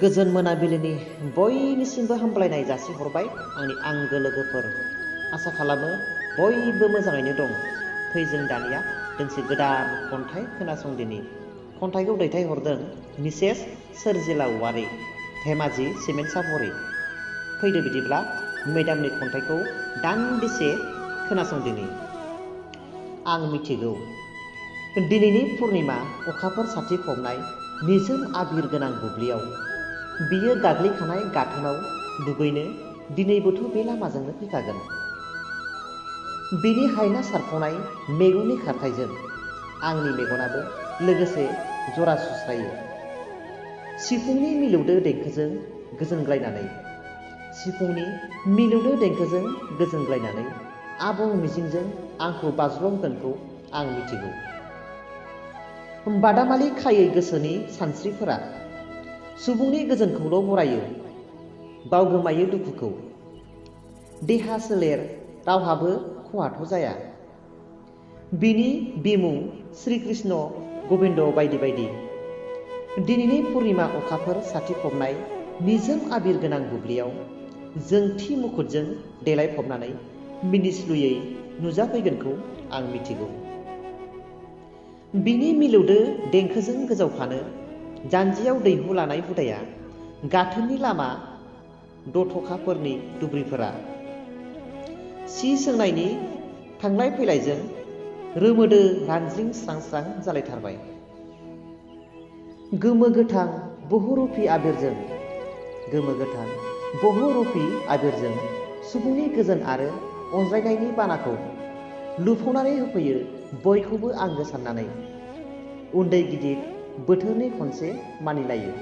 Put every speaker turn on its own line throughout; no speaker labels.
गोजोन मोनाबिलिनि बयनिसिमबो हामलायनाय जासिहरबाय आंनि आंगो लोगोफोर। आसा खालामो बयबो मोजाङैनो दं। फै जों दानिया दोंसे गोदान खन्थाइ खोनासंदिनि। खन्थाइखौ दैथायहरदों मिसेस सोरजिला औवारि, धेमाजि सिमेन्ट सापरि। फैदो बिदिब्ला मेडामनि खन्थाइखौ दान्दिसे खोनासंदिनि। आं मिथिगौ दिनैनि पुर्निमा अखाफोर साथिफबनाय निजोम आबिर गोनां बुब्लियाव बियो गाग्लिखानाय गाथोनाव दुगैनो दिनैबोथ' बे लामाजोंनो फैखागोन। बिनि हायना सारफ'नाय मेगननि खारथायजों आंनि मेगनाबो लोगोसे जरा सुस्रायो। सिफुंनि मिलौदो देंखोजों गोजोनग्लायनानै आबुं मिजिंजों आंखौ बाज्ल'होगोनखौ आं मिथिगौ। बादामालि खायै गोसोनि सानस्रिफोरा सुबुंनि गोजोनखौल' बरायो, बावगोमायो दुखुखौ। देहा सोलेर रावहाबो खहाथ' जाया। बिनि बिमुं श्री कृष्ण गबिन्द बायदि बायदि। दिनैनि पुर्निमा अखाफोर साथिफबनाय निजोम आबिर गोनां बुब्लियाव जोंथि मुकुटजों देलायफबनानै मिनिस्लुयै नुजाफैगोनखौ आं मिथिगौ। बिनि मिलौदो देंखोजों गोजावफानो जान्जियाव दैहु लानाय हुदाया गाथोननि लामा दथ'खाफोरनि दुब्रिफोरा सि सोंनायनि थांलाय फैलायजों रोमोदो रानज्रिं स्रां स्रां जालायथारबाय। गोमो गोथां बहुरुपि आबिरजों सुबुंनि गोजोन आरो अनज्लायनायनि बानाखौ लुफावनानै होफैयो बयखौबो आंगो साननानै। उन्दै गिदिर बोथोरनि खनसे मानिलायो।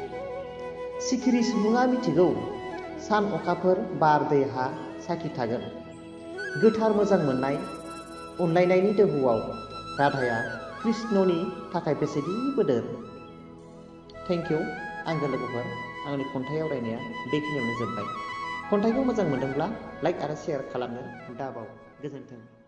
सिखिरि सुबुङा मिथिगौ सान अखाफोर बार दै हा साखि थागोन। गोथार मोजां मोननाय अनलायनायनि दोहौआव राधाया कृष्णनि थाखाय बेसेदि बोदोर। थेंक इउ आंगो लोगोफोर। आंनि खन्थाइ आवरायनाया बेखिनियावनो जोब्बाय। खन्थाइखौ मोजां मोनदोंब्ला लाइक आरो शेयार खालामनो दाबाव। गोजोन्थों।